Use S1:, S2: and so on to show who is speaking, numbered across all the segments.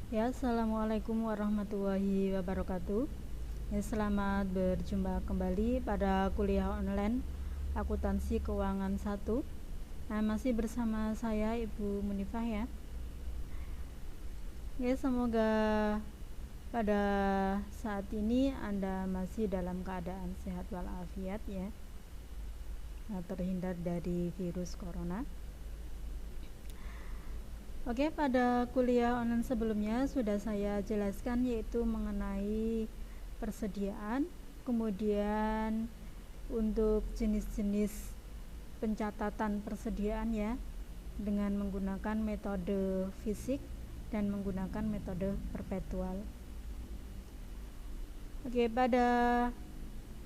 S1: Ya, assalamualaikum warahmatullahi wabarakatuh. Ya, selamat berjumpa kembali pada kuliah online akuntansi keuangan 1. Nah, masih bersama saya Ibu Munifah ya. Ya, semoga pada saat ini Anda masih dalam keadaan sehat walafiat ya. Nah, terhindar dari virus corona. Oke, pada kuliah online sebelumnya sudah saya jelaskan yaitu mengenai persediaan, kemudian untuk jenis-jenis pencatatan persediaan ya, dengan menggunakan metode fisik dan menggunakan metode perpetual. Oke, pada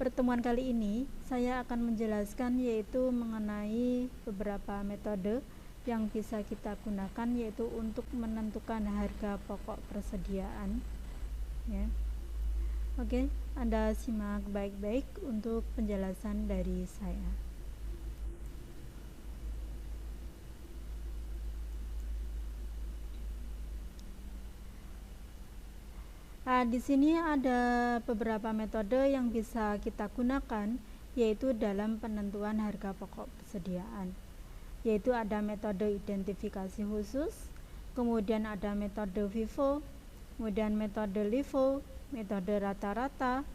S1: pertemuan kali ini saya akan menjelaskan yaitu mengenai beberapa metode yang bisa kita gunakan yaitu untuk menentukan harga pokok persediaan ya. Oke, Anda simak baik-baik untuk penjelasan dari saya. Nah, di sini ada beberapa metode yang bisa kita gunakan yaitu dalam penentuan harga pokok persediaan. Yaitu ada metode identifikasi khusus, kemudian ada metode FIFO, kemudian metode LIFO, metode rata-rata,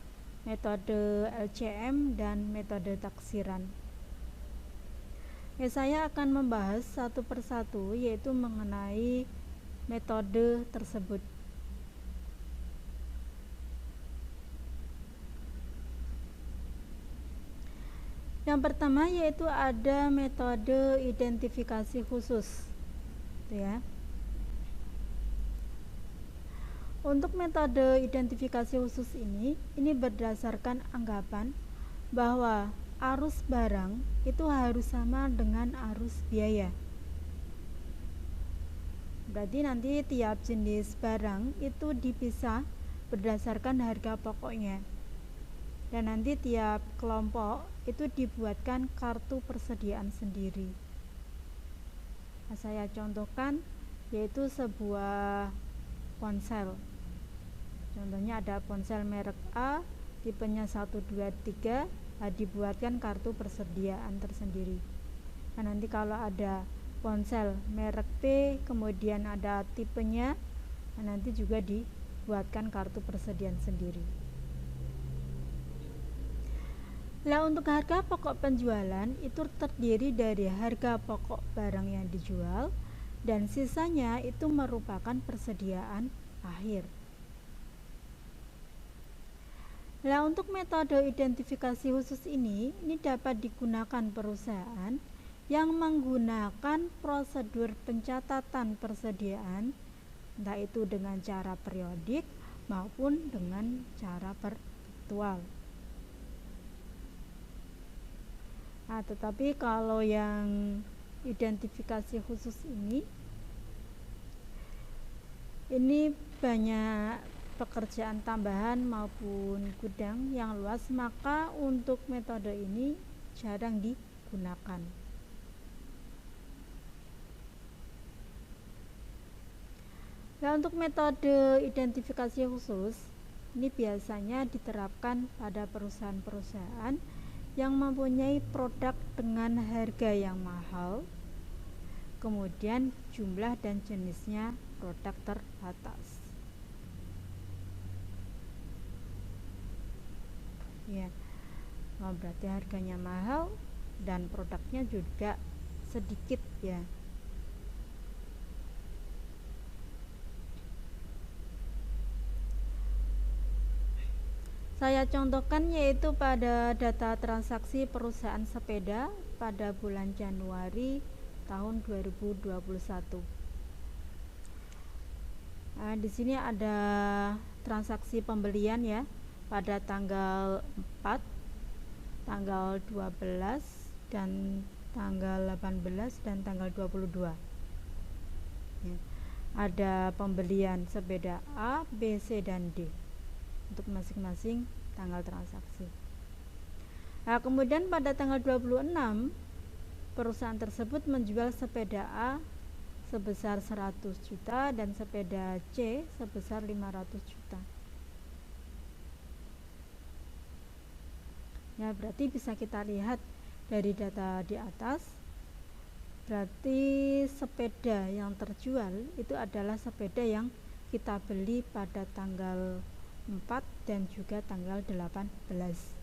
S1: metode LCM, dan metode taksiran. Ya, saya akan membahas satu persatu yaitu mengenai metode tersebut. Yang pertama yaitu ada metode identifikasi khusus ya. Untuk metode identifikasi khusus ini berdasarkan anggapan bahwa arus barang itu harus sama dengan arus biaya. Berarti nanti tiap jenis barang itu dipisah berdasarkan harga pokoknya. Dan nanti tiap kelompok itu dibuatkan kartu persediaan sendiri. Nah, saya contohkan yaitu sebuah ponsel. Contohnya ada ponsel merek A, tipenya 123, dibuatkan kartu persediaan tersendiri. Nah, nanti kalau ada ponsel merek P, kemudian ada tipenya, nanti juga dibuatkan kartu persediaan sendiri. Nah, untuk harga pokok penjualan itu terdiri dari harga pokok barang yang dijual dan sisanya itu merupakan persediaan akhir. Nah, untuk metode identifikasi khusus ini dapat digunakan perusahaan yang menggunakan prosedur pencatatan persediaan, entah itu dengan cara periodik maupun dengan cara perpetual. Nah, tetapi kalau yang identifikasi khusus ini banyak pekerjaan tambahan maupun gudang yang luas, maka untuk metode ini jarang digunakan. Nah, untuk metode identifikasi khusus ini biasanya diterapkan pada perusahaan-perusahaan yang mempunyai produk dengan harga yang mahal, kemudian jumlah dan jenisnya produk terbatas. Ya, berarti harganya mahal dan produknya juga sedikit ya. Saya contohkan yaitu pada data transaksi perusahaan sepeda pada bulan Januari tahun 2021. Nah, di sini ada transaksi pembelian ya pada tanggal 4, tanggal 12 dan tanggal 18 dan tanggal 22. Ya. Ada pembelian sepeda A, B, C, dan D untuk masing-masing tanggal transaksi. Nah, kemudian pada tanggal 26 perusahaan tersebut menjual sepeda A sebesar 100 juta dan sepeda C sebesar 500 juta. Ya, berarti bisa kita lihat dari data di atas, berarti sepeda yang terjual itu adalah sepeda yang kita beli pada tanggal 4 dan juga tanggal 18.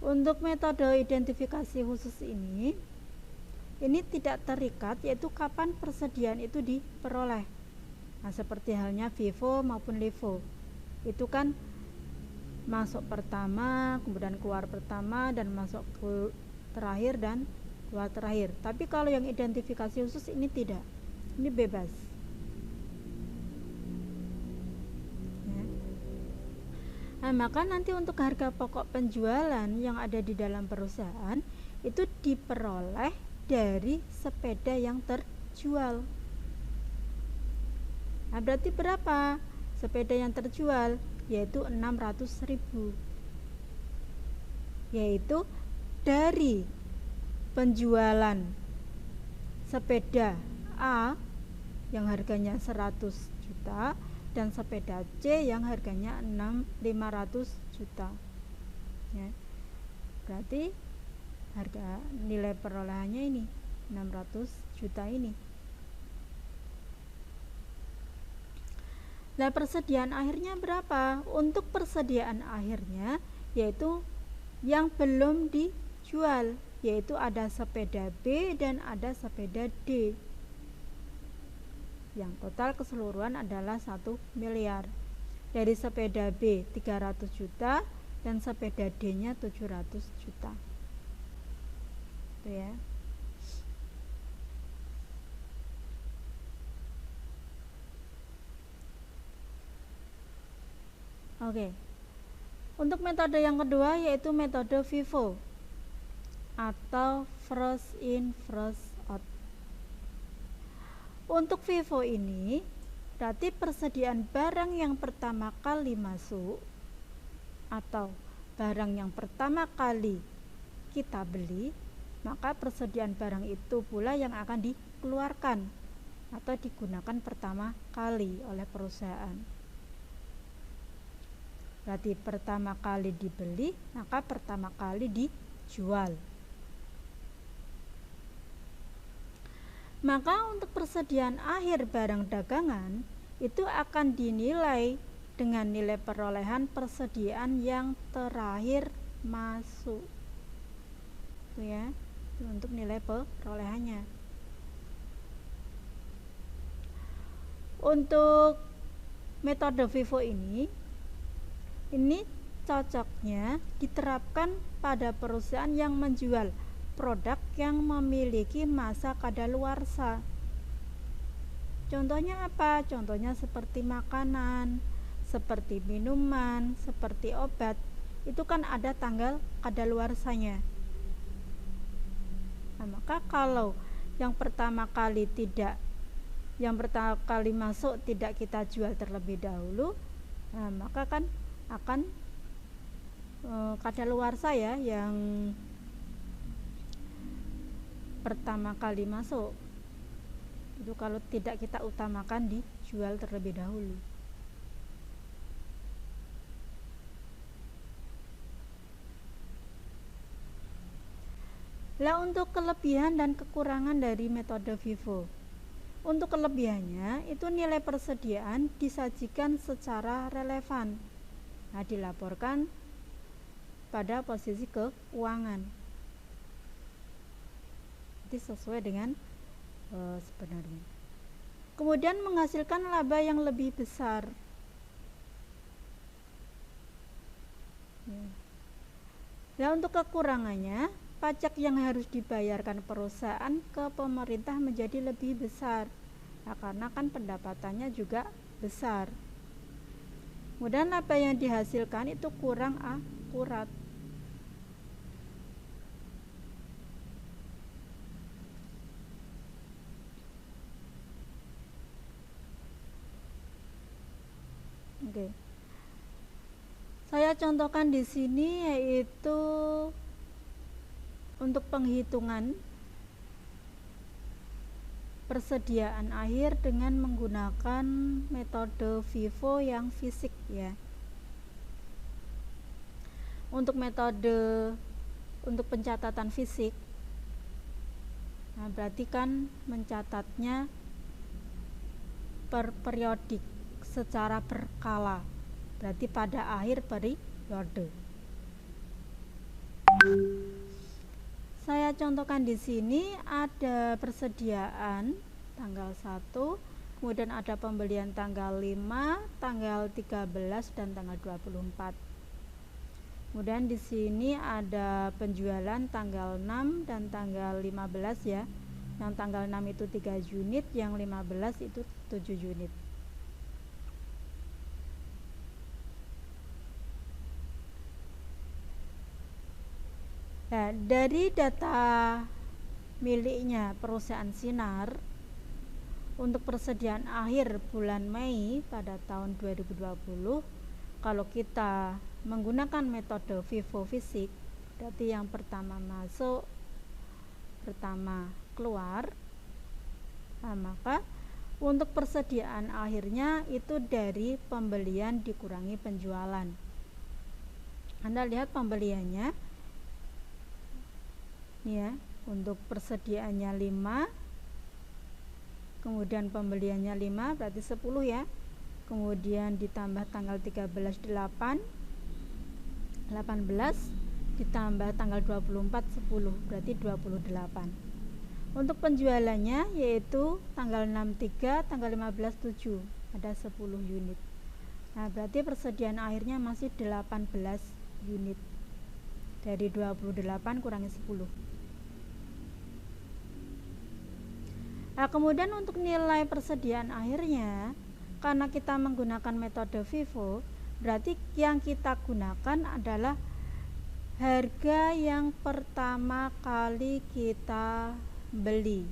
S1: Untuk metode identifikasi khusus ini tidak terikat, yaitu kapan persediaan itu diperoleh. Nah, seperti halnya FIFO maupun LIFO, itu kan masuk pertama, kemudian keluar pertama, dan masuk ke terakhir dan keluar terakhir. Tapi kalau yang identifikasi khusus ini tidak, ini bebas. Nah, maka nanti untuk harga pokok penjualan yang ada di dalam perusahaan itu diperoleh dari sepeda yang terjual. Nah, berarti berapa sepeda yang terjual? Yaitu 600.000. Yaitu dari penjualan sepeda A yang harganya 100 juta dan sepeda C yang harganya 500 juta. Ya. Berarti harga nilai perolehannya ini 600 juta ini. Nah, persediaan akhirnya berapa? Untuk persediaan akhirnya yaitu yang belum dijual, yaitu ada sepeda B dan ada sepeda D. Yang total keseluruhan adalah 1 miliar. Dari sepeda B 300 juta dan sepeda D nya 700 juta. Itu ya. Oke. Untuk metode yang kedua yaitu metode FIFO atau first in first out. Untuk FIFO ini berarti persediaan barang yang pertama kali masuk atau barang yang pertama kali kita beli, maka persediaan barang itu pula yang akan dikeluarkan atau digunakan pertama kali oleh perusahaan. Berarti pertama kali dibeli, maka pertama kali dijual. Maka untuk persediaan akhir barang dagangan itu akan dinilai dengan nilai perolehan persediaan yang terakhir masuk. Itu ya, itu untuk nilai perolehannya. Untuk metode FIFO ini cocoknya diterapkan pada perusahaan yang menjual produk yang memiliki masa kadaluarsa. Contohnya apa? Contohnya seperti makanan, seperti minuman, seperti obat. Itu kan ada tanggal kadaluarsanya. Nah, maka kalau yang pertama kali masuk tidak kita jual terlebih dahulu, nah, maka kan akan kadaluarsa ya yang pertama kali masuk itu kalau tidak kita utamakan dijual terlebih dahulu. Lah, untuk kelebihan dan kekurangan dari metode FIFO. Untuk kelebihannya itu nilai persediaan disajikan secara relevan. Nah, dilaporkan pada posisi keuangan. Sesuai dengan sebenarnya. Kemudian menghasilkan laba yang lebih besar. Nah, untuk kekurangannya, pajak yang harus dibayarkan perusahaan ke pemerintah menjadi lebih besar. Nah, karena kan pendapatannya juga besar. Kemudian laba yang dihasilkan itu kurang akurat. Oke. Saya contohkan di sini yaitu untuk penghitungan persediaan air dengan menggunakan metode FIFO yang fisik ya. Untuk metode untuk pencatatan fisik, nah berarti kan mencatatnya per periodik secara berkala, berarti pada akhir periode. Saya contohkan di sini ada persediaan tanggal 1, kemudian ada pembelian tanggal 5, tanggal 13 dan tanggal 24. Kemudian di sini ada penjualan tanggal 6 dan tanggal 15 ya. Yang tanggal 6 itu 3 unit, yang 15 itu 7 unit. Nah, dari data miliknya perusahaan Sinar untuk persediaan akhir bulan Mei pada tahun 2020, kalau kita menggunakan metode FIFO fisik, berarti yang pertama masuk, pertama keluar, nah, maka untuk persediaan akhirnya itu dari pembelian dikurangi penjualan. Anda lihat pembeliannya ya, untuk persediaannya 5, kemudian pembeliannya 5 berarti 10 ya, kemudian ditambah tanggal 13 8, 18 ditambah tanggal 24 10 berarti 28. Untuk penjualannya yaitu tanggal 6 3, tanggal 15 7, ada 10 unit. Nah berarti persediaan akhirnya masih 18 unit. Dari 28 kurangi 10. Nah kemudian untuk nilai persediaan akhirnya, karena kita menggunakan metode FIFO, berarti yang kita gunakan adalah harga yang pertama kali kita beli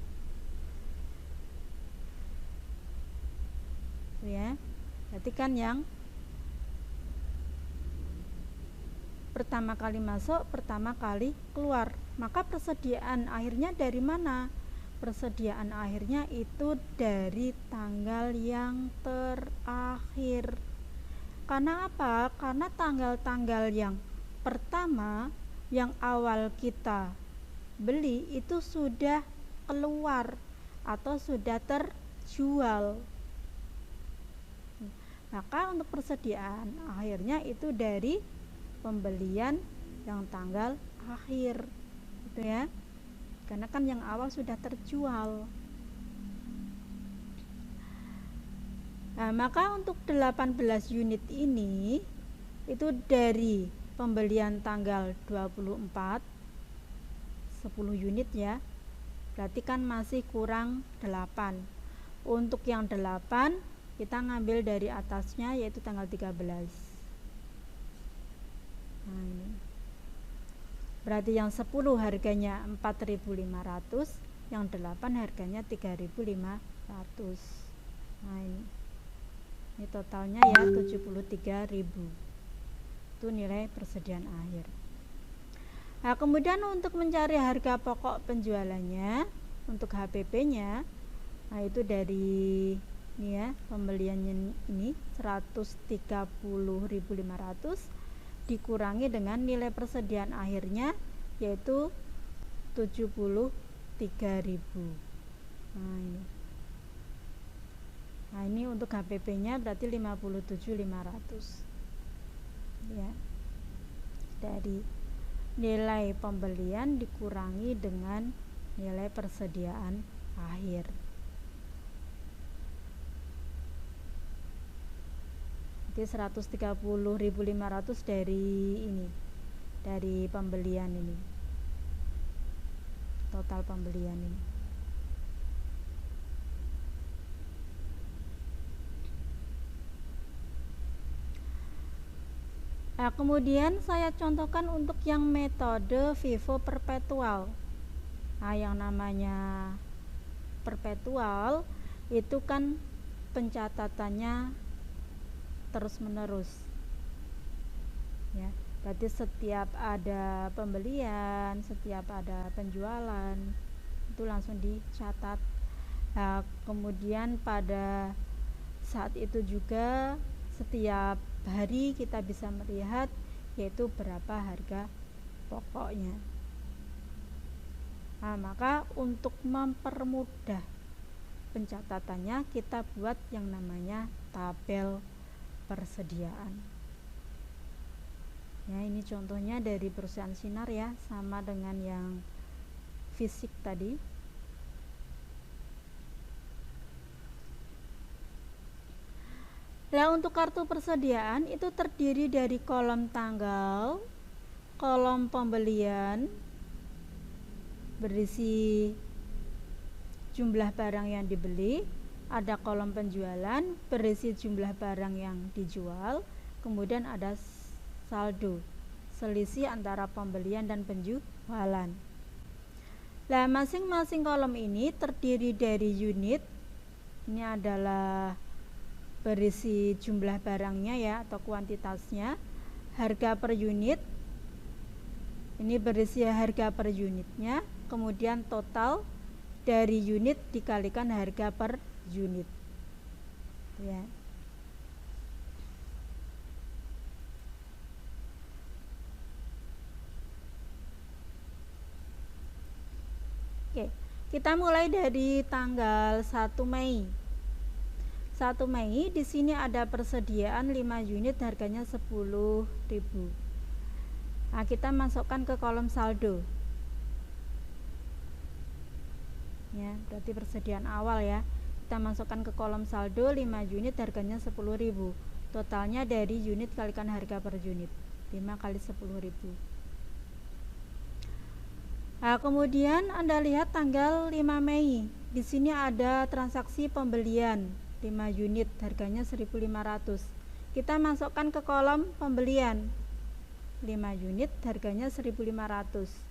S1: ya. Berarti kan yang pertama kali masuk, pertama kali keluar. Maka persediaan akhirnya dari mana? Persediaan akhirnya itu dari tanggal yang terakhir. Karena apa? Karena tanggal-tanggal yang pertama yang awal kita beli itu sudah keluar atau sudah terjual. Maka untuk persediaan akhirnya itu dari pembelian yang tanggal akhir, gitu ya. Karena kan yang awal sudah terjual. Nah, maka untuk 18 unit ini itu dari pembelian tanggal 24 10 unit ya. Berarti kan masih kurang 8. Untuk yang 8 kita ngambil dari atasnya yaitu tanggal 13. Nah, ini. Berarti yang 10 harganya 4.500, yang 8 harganya 3.500. Nah, ini totalnya ya 73.000. Itu nilai persediaan akhir. Nah, kemudian untuk mencari harga pokok penjualannya untuk HPP-nya, nah itu dari ini ya, pembeliannya ini 130.500 dikurangi dengan nilai persediaan akhirnya yaitu 73.000. Nah, ini untuk HPP-nya berarti 57.500. Ya. Dari nilai pembelian dikurangi dengan nilai persediaan akhir. Jadi 130.500 dari ini, dari pembelian ini, total pembelian ini. Nah, kemudian saya contohkan untuk yang metode FIFO perpetual. Nah, yang namanya perpetual itu kan pencatatannya terus menerus. ya. Berarti setiap ada pembelian, setiap ada penjualan itu langsung dicatat. Nah, kemudian pada saat itu juga setiap hari kita bisa melihat yaitu berapa harga pokoknya. Nah, maka untuk mempermudah pencatatannya kita buat yang namanya tabel persediaan. Ya, ini contohnya dari perusahaan Sinar ya, sama dengan yang fisik tadi. Nah, untuk kartu persediaan itu terdiri dari kolom tanggal, kolom pembelian berisi jumlah barang yang dibeli, ada kolom penjualan berisi jumlah barang yang dijual, kemudian ada saldo, selisih antara pembelian dan penjualan. Nah, masing-masing kolom ini terdiri dari unit. Ini adalah berisi jumlah barangnya ya, atau kuantitasnya. Harga per unit, ini berisi harga per unitnya. Kemudian total dari unit dikalikan harga per unit ya. Oke, kita mulai dari tanggal 1 Mei. 1 Mei di sini ada persediaan 5 unit harganya 10.000. Nah, kita masukkan ke kolom saldo. Ya, berarti persediaan awal ya. Kita masukkan ke kolom saldo 5 unit harganya 10.000. Totalnya dari unit kalikan harga per unit. 5 kali 10.000. Nah, kemudian Anda lihat tanggal 5 Mei. Di sini ada transaksi pembelian 5 unit harganya 1.500. Kita masukkan ke kolom pembelian 5 unit harganya 1.500.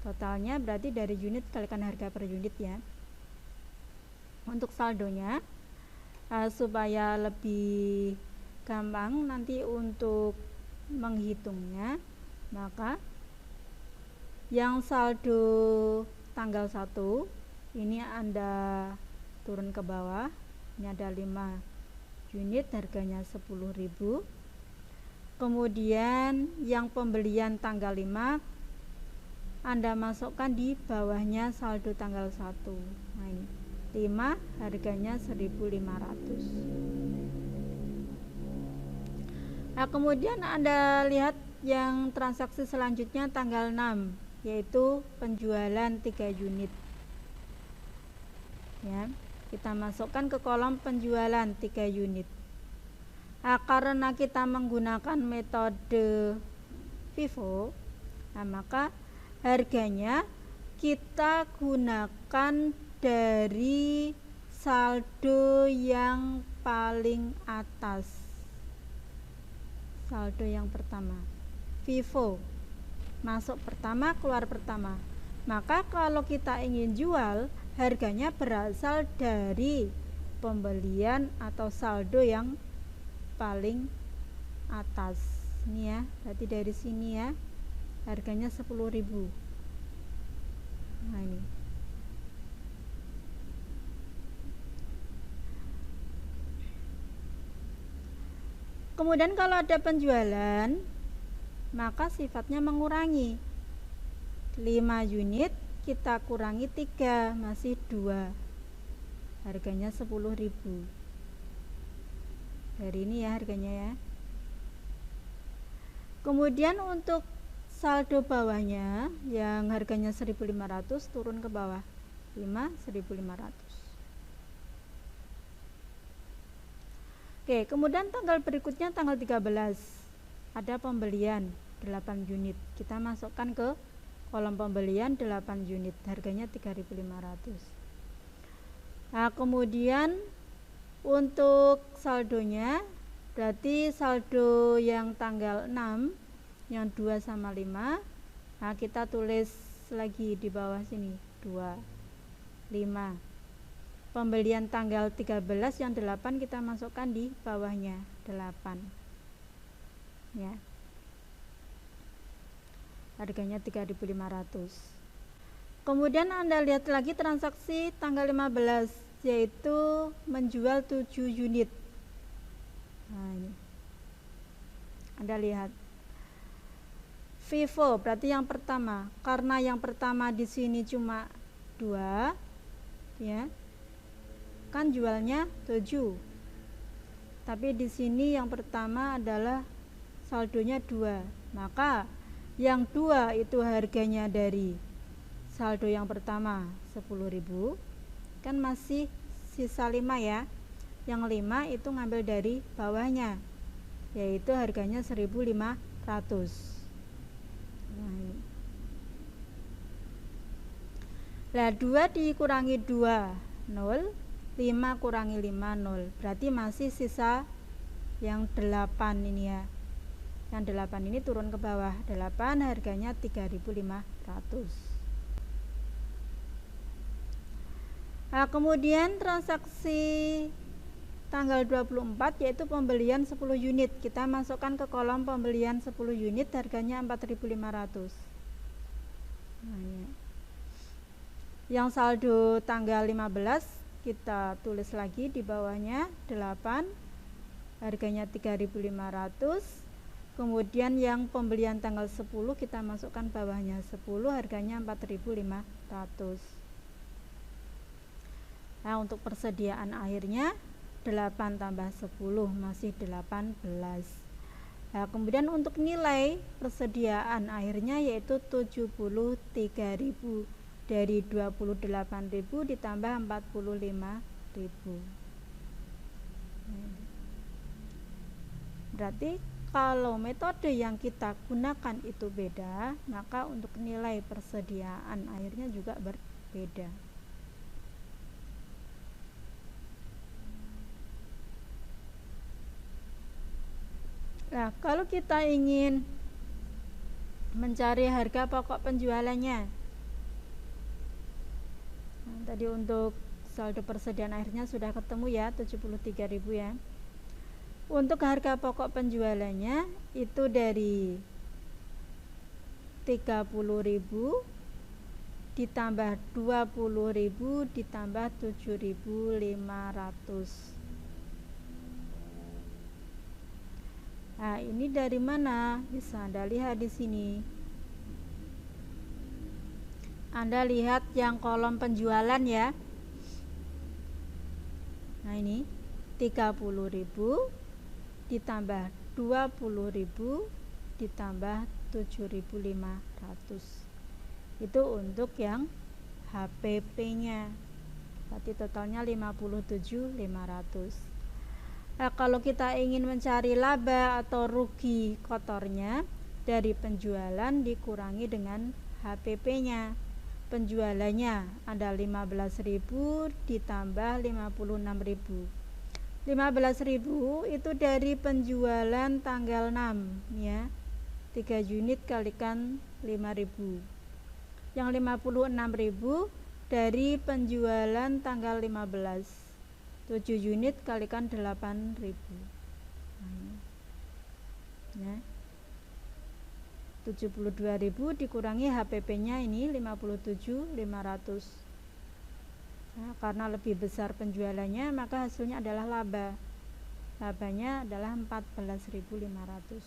S1: Totalnya berarti dari unit kalikan harga per unit ya. Untuk saldonya supaya lebih gampang nanti untuk menghitungnya, maka yang saldo tanggal 1 ini Anda turun ke bawah. Ini ada 5 unit harganya 10.000. Kemudian yang pembelian tanggal 5 Anda masukkan di bawahnya saldo tanggal 1. Nah, ini 5 harganya 1.500. Nah, kemudian Anda lihat yang transaksi selanjutnya tanggal 6, yaitu penjualan 3 unit ya. Kita masukkan ke kolom penjualan 3 unit. Nah, karena kita menggunakan metode FIFO, nah, maka harganya kita gunakan dari saldo yang paling atas. Saldo yang pertama. FIFO. Masuk pertama, keluar pertama. Maka kalau kita ingin jual, harganya berasal dari pembelian atau saldo yang paling atas. Ini ya, berarti dari sini ya. Harganya 10.000. Nah, ini. Kemudian kalau ada penjualan, maka sifatnya mengurangi. 5 unit kita kurangi 3, masih 2. Harganya 10.000. Dari ini ya harganya ya. Kemudian untuk saldo bawahnya yang harganya 1.500 turun ke bawah. 5 1.500. Oke, kemudian tanggal berikutnya tanggal 13 ada pembelian 8 unit. Kita masukkan ke kolom pembelian 8 unit harganya 3.500. Nah, kemudian untuk saldonya berarti saldo yang tanggal 6 yang 2 sama 5. Nah, kita tulis lagi di bawah sini 2 5. Pembelian tanggal 13 yang 8 kita masukkan di bawahnya 8 ya. harganya 3.500. Kemudian Anda lihat lagi transaksi tanggal 15, yaitu menjual 7 unit. Nah, ini Anda lihat Vivo, berarti yang pertama. Karena yang pertama di sini cuma 2, ya, kan jualnya 7. Tapi di sini yang pertama adalah saldonya 2, maka yang 2 itu harganya dari saldo yang pertama 10.000, kan masih sisa 5 ya. Yang 5 itu ngambil dari bawahnya, yaitu harganya 1.500. Nah, 2 dikurangi 2, 0. 5 kurangi 5, 0. Berarti masih sisa yang 8 ini ya. Yang 8 ini turun ke bawah. 8 harganya 3.500. Nah, kemudian transaksi tanggal 24 yaitu pembelian 10 unit. Kita masukkan ke kolom pembelian 10 unit, harganya 4.500. Nah, ya. Yang saldo tanggal 15 kita tulis lagi di bawahnya 8, harganya 3.500. Kemudian yang pembelian tanggal 10 kita masukkan bawahnya 10, harganya 4.500. Nah, untuk persediaan akhirnya 8 tambah 10 masih 18. Nah, kemudian untuk nilai persediaan akhirnya yaitu 73.000. Dari 28.000 ditambah 45.000. Berarti kalau metode yang kita gunakan itu beda, maka untuk nilai persediaan akhirnya juga berbeda. Nah, kalau kita ingin mencari harga pokok penjualannya, tadi untuk saldo persediaan akhirnya sudah ketemu ya, 73.000 ya. Untuk harga pokok penjualannya itu dari 30.000 ditambah 20.000 ditambah 7.500. Nah, ini dari mana? Bisa Anda lihat di sini. Anda lihat yang kolom penjualan ya. Nah, ini 30.000 ditambah 20.000 ditambah 7.500. Itu untuk yang HPP-nya. Berarti totalnya 57.500. Nah, kalau kita ingin mencari laba atau rugi kotornya, dari penjualan dikurangi dengan HPP-nya. Penjualannya ada 15.000 ditambah 56.000. 15.000 itu dari penjualan tanggal 6 ya. 3 unit kalikan 5.000. Yang 56.000 dari penjualan tanggal 15. 7 unit kalikan 8.000. Ya. 72.000 dikurangi HPP-nya ini 57.500. Nah, karena lebih besar penjualannya, maka hasilnya adalah laba. Labanya adalah 14.500.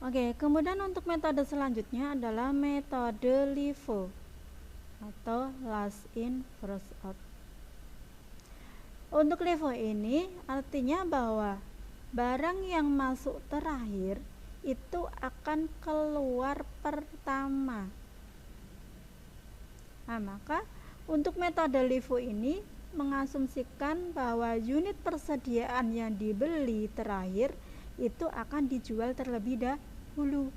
S1: Oke, kemudian untuk metode selanjutnya adalah metode LIFO atau last in first out. Untuk LIFO ini artinya bahwa barang yang masuk terakhir itu akan keluar pertama. Nah, maka untuk metode LIFO ini mengasumsikan bahwa unit persediaan yang dibeli terakhir itu akan dijual terlebih dahulu.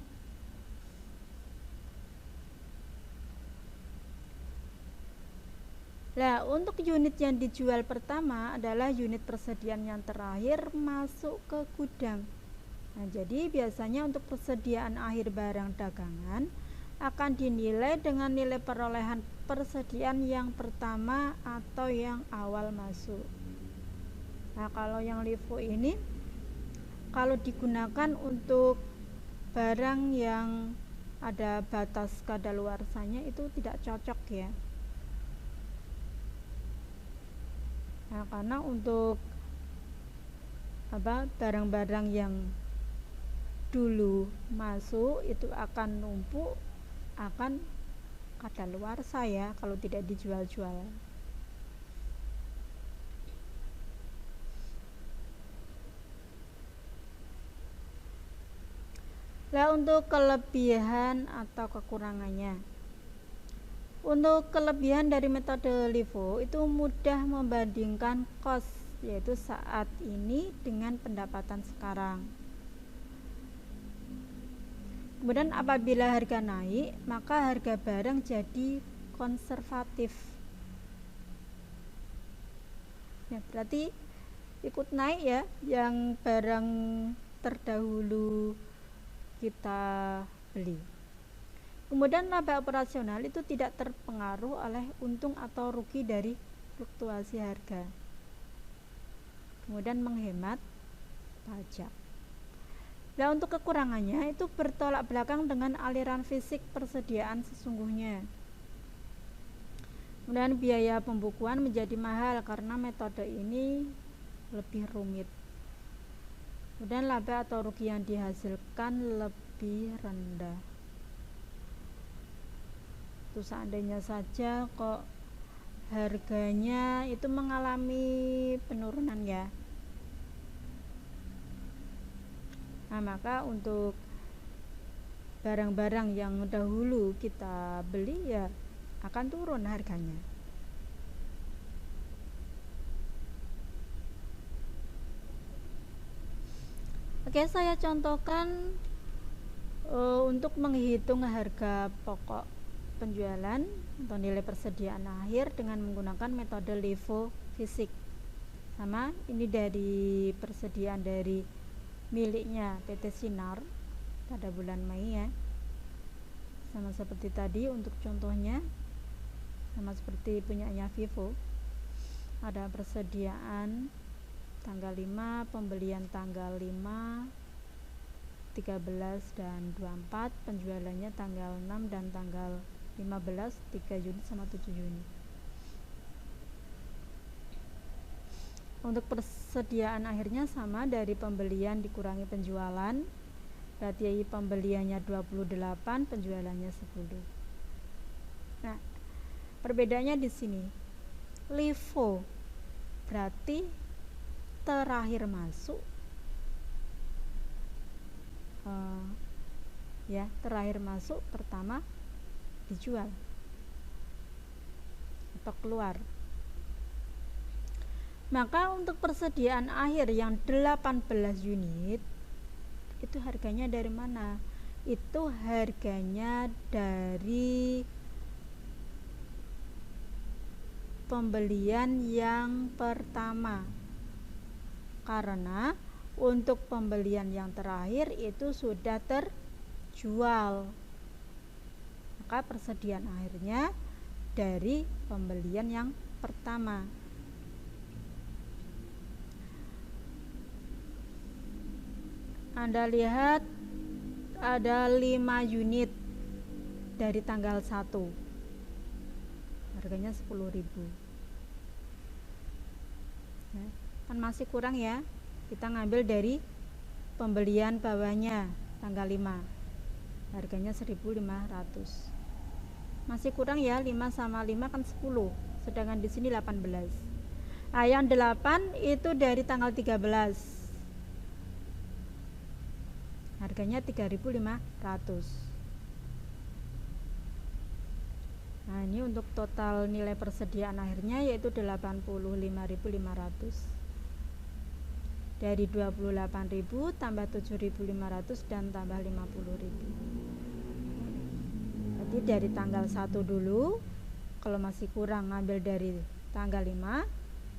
S1: Nah, untuk unit yang dijual pertama adalah unit persediaan yang terakhir masuk ke gudang. Nah, jadi biasanya untuk persediaan akhir barang dagangan akan dinilai dengan nilai perolehan persediaan yang pertama atau yang awal masuk. Nah, kalau yang LIFO ini kalau digunakan untuk barang yang ada batas kadaluarsanya itu tidak cocok ya. Nah, karena untuk barang-barang yang dulu masuk itu akan numpuk, akan kadaluarsa ya kalau tidak dijual-jual. Nah, untuk kelebihan atau kekurangannya. Untuk kelebihan dari metode LIFO itu mudah membandingkan cost, yaitu saat ini dengan pendapatan sekarang. Kemudian apabila harga naik, maka harga barang jadi konservatif. Ya, berarti ikut naik ya yang barang terdahulu kita beli. Kemudian laba operasional itu tidak terpengaruh oleh untung atau rugi dari fluktuasi harga. Kemudian menghemat pajak. Nah, untuk kekurangannya itu bertolak belakang dengan aliran fisik persediaan sesungguhnya. Kemudian biaya pembukuan menjadi mahal karena metode ini lebih rumit. Kemudian laba atau rugi yang dihasilkan lebih rendah. Itu seandainya saja kok harganya itu mengalami penurunan ya. Nah, maka untuk barang-barang yang dahulu kita beli ya akan turun harganya. Oke, saya contohkan untuk menghitung harga pokok penjualan atau nilai persediaan akhir dengan menggunakan metode LIFO fisik. Sama, ini dari persediaan dari miliknya PT Sinar pada bulan Mei ya. Sama seperti tadi untuk contohnya, sama seperti punyanya Vivo. Ada persediaan tanggal 5, pembelian tanggal 5, 13 dan 24, penjualannya tanggal 6 dan tanggal 15, 3 Juni sama 7 Juni. Untuk persediaan akhirnya sama, dari pembelian dikurangi penjualan, berarti pembeliannya 28, penjualannya 10. Nah, perbedaannya di sini. LIFO berarti terakhir masuk terakhir masuk pertama dijual atau keluar. Maka untuk persediaan akhir yang 18 unit itu harganya dari mana? Itu harganya dari pembelian yang pertama, karena untuk pembelian yang terakhir itu sudah terjual, maka persediaan akhirnya dari pembelian yang pertama. Anda lihat ada 5 unit dari tanggal 1, harganya 10.000. Nah, kan masih kurang ya, kita ngambil dari pembelian bawahnya tanggal 5, harganya 1.500. Masih kurang ya, 5 sama 5 kan 10, sedangkan di sini 18. Nah, yang 8 itu dari tanggal 13, harganya 3.500. Nah, ini untuk total nilai persediaan akhirnya yaitu 85.500. Dari 28.000 tambah 7.500 dan tambah 50.000. Jadi dari tanggal 1 dulu, kalau masih kurang ngambil dari tanggal 5,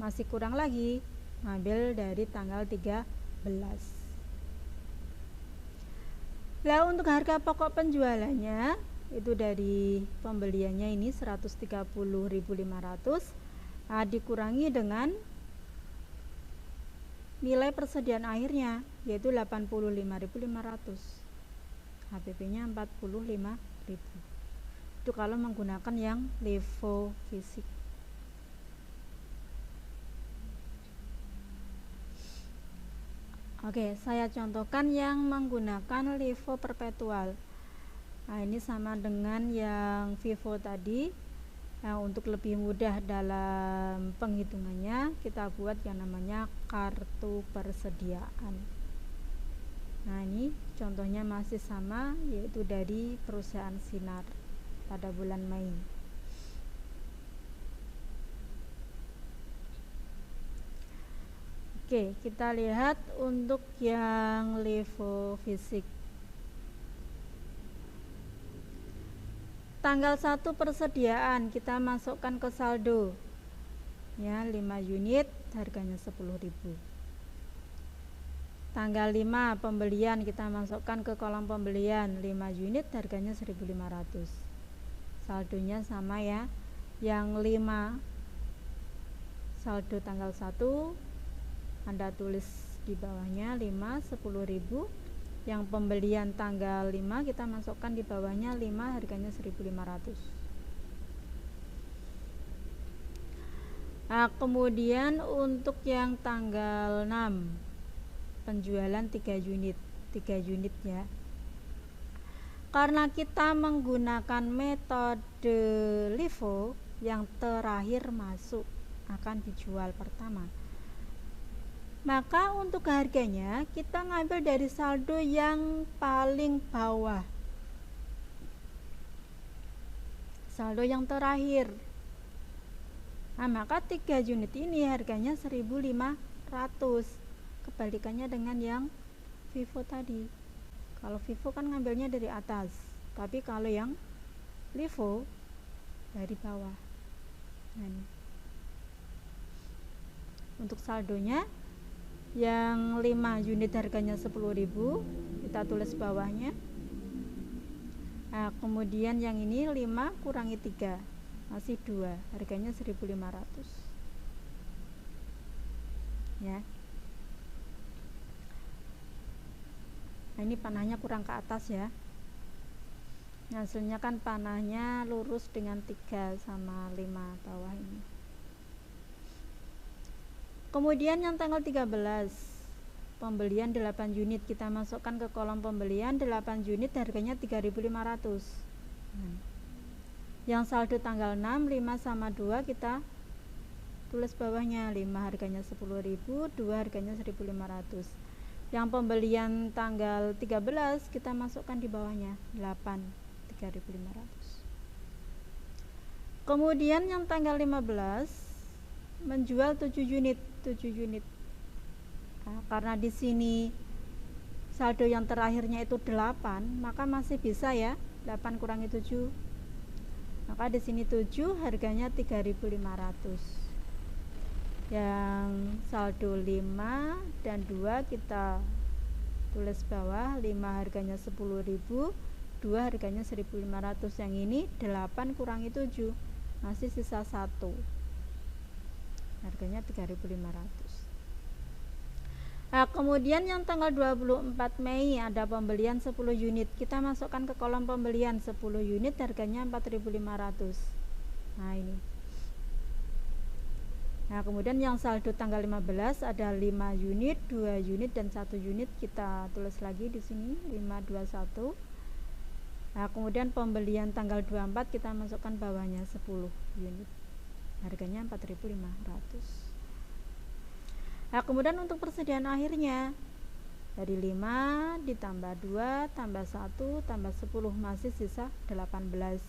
S1: masih kurang lagi ngambil dari tanggal 13. Nah, untuk harga pokok penjualannya itu dari pembeliannya ini 130.500, dikurangi dengan nilai persediaan akhirnya, yaitu 85.500. HPP-nya 45.000. Itu kalau menggunakan yang LIFO fisik. Oke, saya contohkan yang menggunakan LIFO perpetual. Nah, ini sama dengan yang FIFO tadi. Nah, untuk lebih mudah dalam penghitungannya, kita buat yang namanya kartu persediaan. Nah, ini contohnya masih sama, yaitu dari perusahaan Sinar pada bulan Mei. Oke, kita lihat untuk yang LIFO fisik. Tanggal 1 persediaan kita masukkan ke saldo. Ya, 5 unit harganya 10.000. Tanggal 5 pembelian kita masukkan ke kolom pembelian, 5 unit harganya 1.500. Saldonya sama ya. Yang 5 saldo tanggal 1 Anda tulis di bawahnya 5 10.000. Yang pembelian tanggal 5 kita masukkan di bawahnya 5 harganya 1.500. Nah, kemudian untuk yang tanggal 6 penjualan 3 unit ya. Karena kita menggunakan metode LIFO, yang terakhir masuk akan dijual pertama. Maka untuk harganya kita ngambil dari saldo yang paling bawah, saldo yang terakhir. Nah, maka 3 unit ini harganya 1.500. Kebalikannya dengan yang FIFO tadi. Kalau FIFO kan ngambilnya dari atas, tapi kalau yang LIFO dari bawah. Nah, ini. Untuk saldonya yang 5 unit harganya 10.000, kita tulis bawahnya. Nah, kemudian yang ini 5 kurangi 3 masih 2, harganya 1.500 ya. Nah, ini panahnya kurang ke atas ya. Nah, hasilnya kan panahnya lurus dengan 3 sama 5 bawah ini. Kemudian yang tanggal 13 pembelian 8 unit kita masukkan ke kolom pembelian, 8 unit harganya 3.500. Yang saldo tanggal 6 5 sama 2 kita tulis bawahnya, 5 harganya 10.000, 2 harganya 1.500. Yang pembelian tanggal 13 kita masukkan di bawahnya 8 3.500. Kemudian yang tanggal 15 menjual 7 unit. Nah, karena di sini saldo yang terakhirnya itu 8, maka masih bisa ya, 8 kurangi 7. Maka di sini 7 harganya 3.500. Yang saldo 5 dan 2 kita tulis bawah, 5 harganya 10.000, 2 harganya 1.500. Yang ini 8 kurangi 7 masih sisa 1, harganya 3.500. Nah, kemudian yang tanggal 24 Mei ada pembelian 10 unit. Kita masukkan ke kolom pembelian 10 unit harganya 4.500. Nah, ini. Nah, kemudian yang saldo tanggal 15 ada 5 unit, 2 unit dan 1 unit. Kita tulis lagi di sini 521. Nah, kemudian pembelian tanggal 24 kita masukkan bawahnya 10 unit. Harganya 4.500. Nah, kemudian untuk persediaan akhirnya dari 5 ditambah 2 tambah 1 tambah 10 masih sisa 18.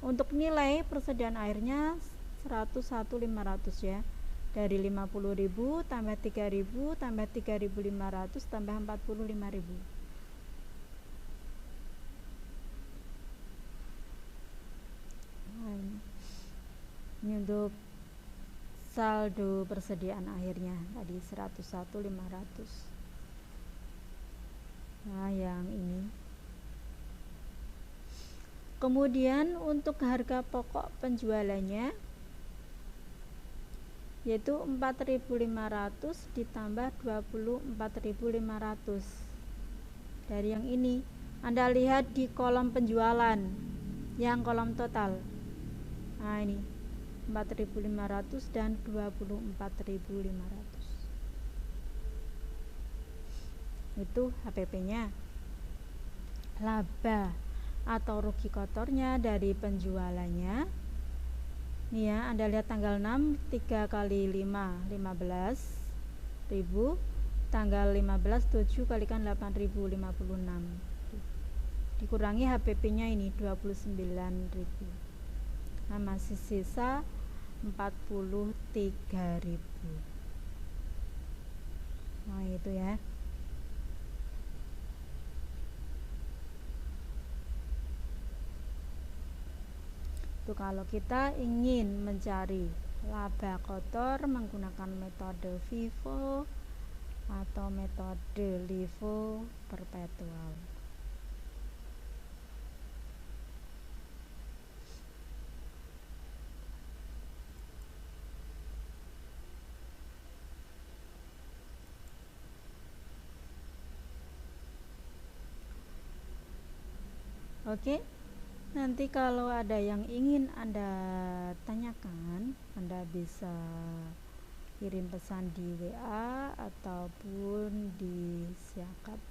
S1: Untuk nilai persediaan akhirnya 101.500 ya. Dari 50.000 tambah 3.000 tambah 3.500 tambah 45.000. Ini untuk saldo persediaan akhirnya tadi 101.500. Nah, yang ini. Kemudian untuk harga pokok penjualannya yaitu 4.500 ditambah 24.500. Dari yang ini Anda lihat di kolom penjualan yang kolom total. Nah ini 4.500 dan 24.500. Itu HPP-nya. Laba atau rugi kotornya dari penjualannya. Nih ya, Anda lihat tanggal 6, 3 kali 5, 15.000. Tanggal 15, 7 kalikan 8.056. Dikurangi HPP-nya ini 29.000. Nah, masih sisa 43.000. Nah, itu ya. Itu kalau kita ingin mencari laba kotor menggunakan metode FIFO atau metode LIFO perpetual. Oke, nanti kalau ada yang ingin Anda tanyakan, Anda bisa kirim pesan di WA ataupun di Siakap.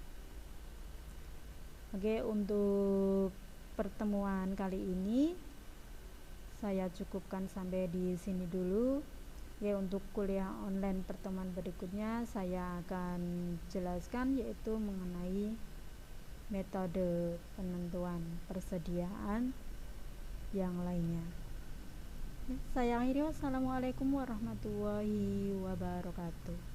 S1: Oke, untuk pertemuan kali ini saya cukupkan sampai di sini dulu. Ya, untuk kuliah online pertemuan berikutnya saya akan jelaskan yaitu mengenai metode penentuan persediaan yang lainnya. Saya akhiri, wassalamualaikum warahmatullahi wabarakatuh.